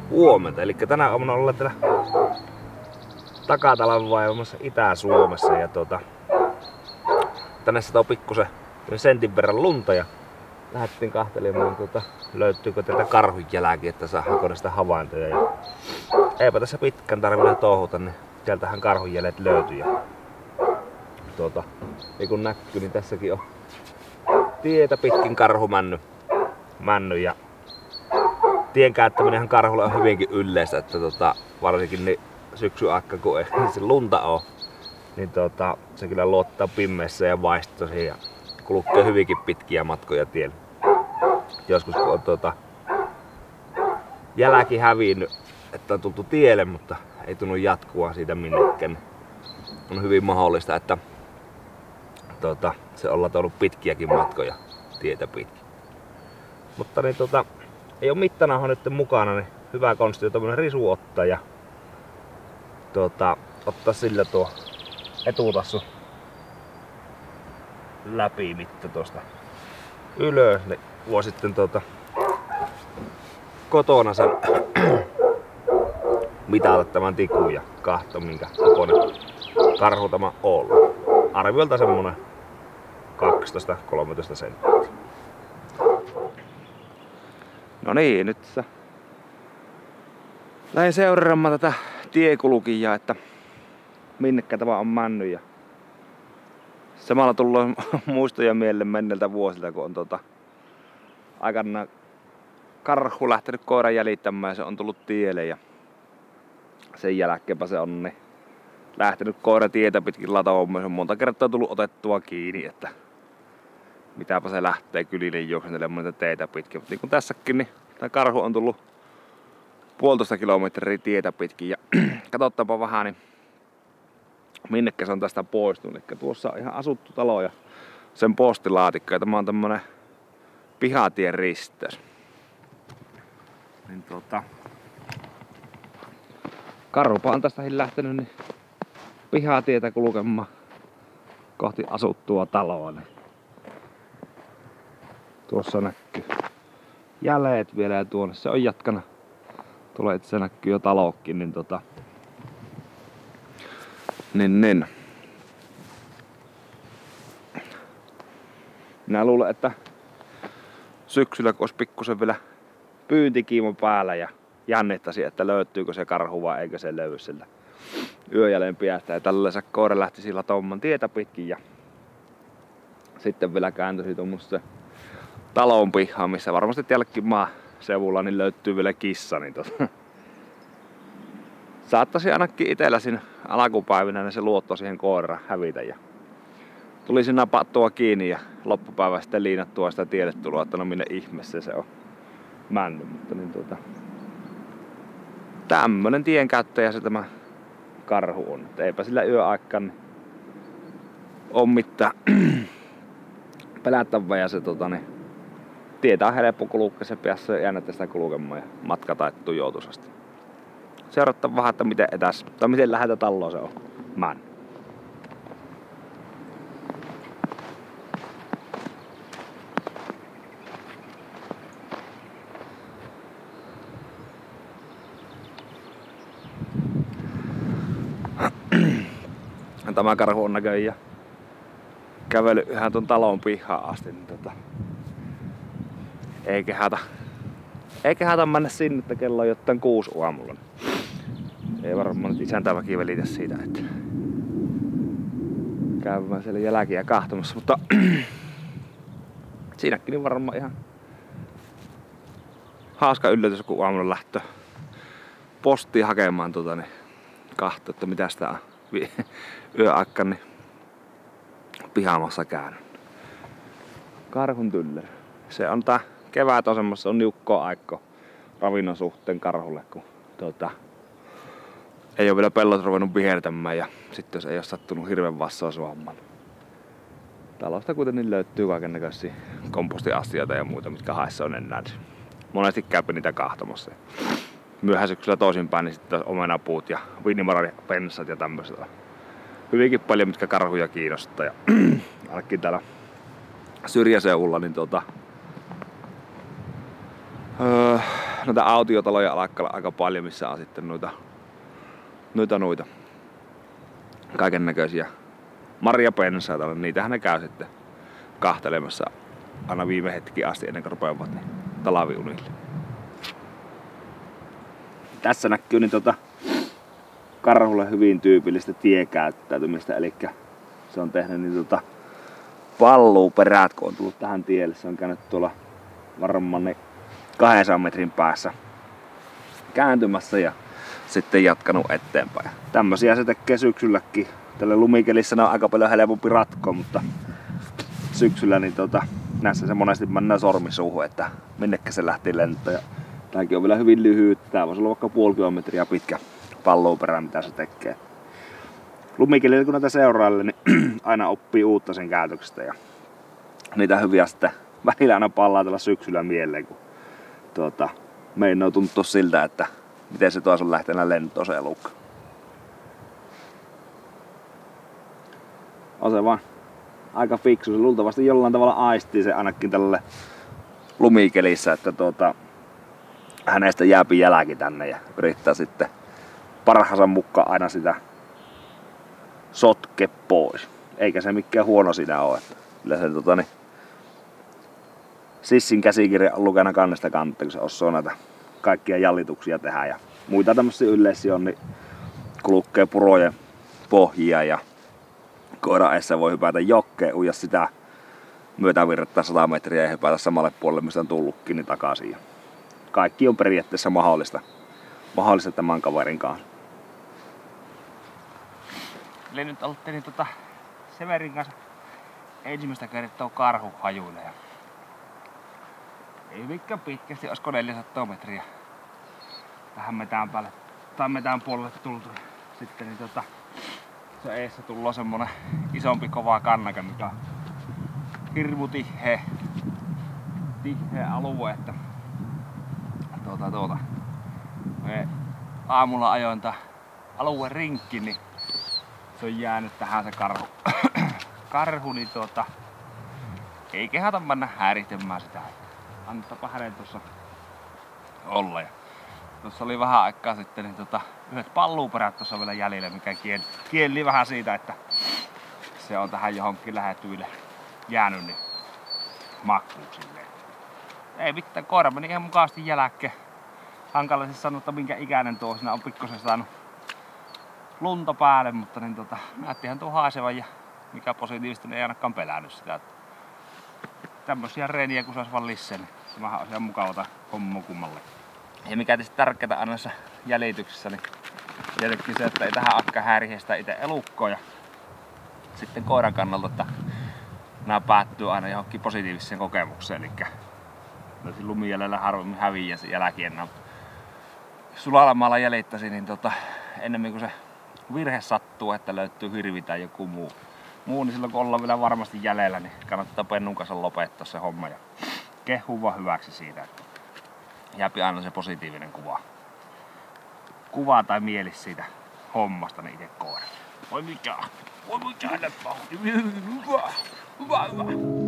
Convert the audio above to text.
Huomenta, eli tänä aamuna ollaan täällä Takatalven vaivamassa Itä-Suomessa ja tänne sitä on pikkusen sentin verran lunta ja lähdettiin kahtelemaan löytyykö täältä karhun jälkiä, että saadaanko sitä havaintoja ja eipä tässä pitkän tarvitse touhuta, niin sieltähän karhun jäljet löytyy ja niin kun näkyy, niin tässäkin on tietä pitkin karhu männy ja tien käyttäminenhän karhulle on hyvinkin yleistä, että varsinkin niin syksyn aikaa, kun ei se lunta ole, niin se kyllä luottaa pimeässä ja vaistoihin ja kulkee hyvinkin pitkiä matkoja tiellä. Joskus kun on jälki hävinnyt, että on tultu tielle, mutta ei tunnu jatkua siitä minnekään. On hyvin mahdollista, että se ollaan ollut pitkiäkin matkoja tietä pitkin. Mutta niin ei ole mittanauha nyt mukana, niin hyvä konsti on tommonen risu ottaa ja ottaa sillä tuo etutassu läpi mitta tuosta ylös, niin voi sitten kotona sen mitata tämän tikun ja katsoa minkä kokoinen karhu tämä on ollut. Arviolta semmonen 12-13 senttiä. No niin, nyt lähdin seuraamaan tätä tiekulkijaa, että minnekä tämä on mennyt ja samalla tullut muistoja mieleen menneiltä vuosilta, kun on aikanaan karhu lähtenyt koiran jäljittämään ja se on tullut tielle ja sen jälkeenpä se on lähtenyt koira tietä pitkin lataomaan. Se on monta kertaa tullut otettua kiinni, että mitäpä se lähtee kylille juoksentelemaan niitä teitä pitkin. Mutta niin kuin tässäkin, niin tämä karhu on tullut 1,5 kilometriä tietä pitkin ja katsotaanpa vähän, niin minnekä se on tästä poistunut. Eli tuossa on ihan asuttu talo ja sen postilaatikko ja tämä on tämmönen pihatien risteys. Niin karhupa on tästä lähtenyt niin pihatietä kulkemaan kohti asuttua taloa. Niin tuossa näkyy jäljet vielä ja tuonne se on jatkana. Tulee itse näkyy jo talokin, niin. Minä luulen, että syksyllä kun olisi pikkusen vielä pyyntikiimo päällä ja jännittäisin, että löytyykö se karhu vai eikö se löydy sillä yöjälleen piästä. Ja tällaisen koira lähti sillä tomman tietä pitkin ja sitten vielä kääntyisi tuommoista talon pihaan, missä varmasti tälläkin maaseudulla niin löytyy vielä kissa. Niin saattaisi ainakin itellä siinä alkupäivinä se luotto siihen koiraan hävitä. Ja tuli siinä napattua kiinni ja loppupäivä sitten liinattua sitä tielle tuloa, että no minne ihmeessä se on mennyt. Mutta niin tämmönen tienkäyttäjä se tämä karhu on. Et eipä sillä yöaikaan niin on mitään pelättävää ja se tietää helppo kulkea, se pääsee jäännettä sitä kulkemaan ja matka taittuu joutuisasti. Seurataan vähän, että miten miten lähetä taloa se on mennyt. Tämä karhu on näköjään kävellyt ihan ton talon pihaan asti. Niin ei kehätä mennä sinne, että kello on jotain 6 aamulla. Ei varmaan nyt isäntäväki välitä siitä, että käymään siellä jälkiä kahtomassa, mutta siinäkin niin varmaan ihan hauska yllätys, kun aamulla lähtö postia hakemaan niin kahto, että mitä sitä on yöaikaan niin pihaamassa käynyt. Karhun tyllerö. Se on kevät on semmassa, on niukkoa aikaa ravinnon suhteen karhulle, kun ei ole vielä pellot ruvennut vihertämään ja sitten jos ei ole sattunut hirven vassaa suomaan. Talosta kuitenkin löytyy kaikennäköisiä kompostiasioita ja muita, mitkä haissa on enää. Monesti käypä niitä kahtamassa. Myöhään syksyllä toisinpäin, niin sitten omenapuut ja viinimarapensat ja tämmöiset. Hyvinkin paljon, mitkä karhuja kiinnostaa. Ja ainakin täällä syrjäseudulla, niin noita autiotaloja alkaa aika paljon, missä on sitten noita kaiken näköisiä marjapensaita. Niitähän ne käy sitten kahtelemassa aina viime hetki asti ennen kuin rupeavat niin talaviunille. Tässä näkyy niin karhulle hyvin tyypillistä tiekäyttäytymistä, eli se on tehnyt niin palluuperät, kun on tullut tähän tielle. Se on käynyt tuolla varmaan 200 metrin päässä kääntymässä ja sitten jatkanut eteenpäin. Tämmösiä se tekee syksylläkin. Tällä lumikelissä on aika paljon helpompi ratkoa, mutta syksyllä niin näissä se monesti mennään sormisuuhun, että minnekä se lähti lentoon. Tääkin on vielä hyvin lyhyt. Tää voisi olla vaikka 0,5 kilometriä pitkä palluuperä, mitä se tekee. Lumikelillä kun näitä seurailee, niin aina oppii uutta sen käytöksestä ja niitä hyviä sitten välillä aina pallaa tällä syksyllä mieleen, kun meinaa tuntua siltä, että miten se taas on lähtenyt lentoon se elukka. On se vaan aika fiksu. Se luultavasti jollain tavalla aistii se ainakin tälle lumikelissä, että hänestä jääpi jälki tänne ja yrittää sitten parhaansa mukaan aina sitä sotke pois. Eikä se mikään huono siinä ole. Kyllä se Sissin käsikirja on lukena kannesta kantta, kun se osaa näitä kaikkia jallituksia tehdä ja muita tämmöisiä yleisiä on, niin kulkee purojen pohjia ja koiran eessä voi hypätä jokeen, uja sitä myötävirrattaa 100 metriä ja hypätä samalle puolelle, mistä on tullutkin, niin takaisin. Ja kaikki on periaatteessa mahdollista tämän kaverin kanssa. Eli nyt oltiin Severin kanssa ensimmäistä kertaa karhuhajuille. Ja ei hyvinkään pitkästi, olisiko 400 metriä tähän metään puolelle tultu. Sitten niin se eessä tullut semmonen isompi kova kannake, mikä on hirmu tiheä alue, että me aamulla ajoin alueen rinkki, niin se on jäänyt tähän se karhu niin ei kehata mennä häirittämään sitä. Antapa hänen tuossa olla. Ja tuossa oli vähän aikaa sitten niin yhdet palluuperät tuossa vielä jäljellä, mikä kieli vähän siitä, että se on tähän johonkin lähettyville jäänyt niin makuun silleen. Ei mitään, koira meni ihan mukavasti jälkeen. Hankala siis sanoa, että minkä ikäinen tuo, siinä on pikkusen saanut lunta päälle, mutta niin näyttihän tuo haisevan ja mikä positiivista, niin ei ainakaan pelännyt sitä. Tämmösiä reeniä kun saisi vaan lisää, niin tämähän on ihan mukavata homma kummalle. Ja mikä tietysti tärkeää aina näissä jäljityksissä, niin tietenkin se, että ei tähän akka häiriä sitä itse elukkoa ja sitten koiran kannalta, että nämä päättyy aina johonkin positiiviseen kokemukseen, eli lumijäljellä harvemmin häviää se jälki enää. Jos sulalamaalla jäljittäisi, niin ennemmin kuin se virhe sattuu, että löytyy hirvi tai joku muu, niin silloin kun ollaan vielä varmasti jäljellä, niin kannattaa pennun kanssa lopettaa se homma ja kehuu vaan hyväksi siitä, että jääpi aina se positiivinen kuva tai mielis siitä hommasta niin itse koira. Voi mikä, hyvä.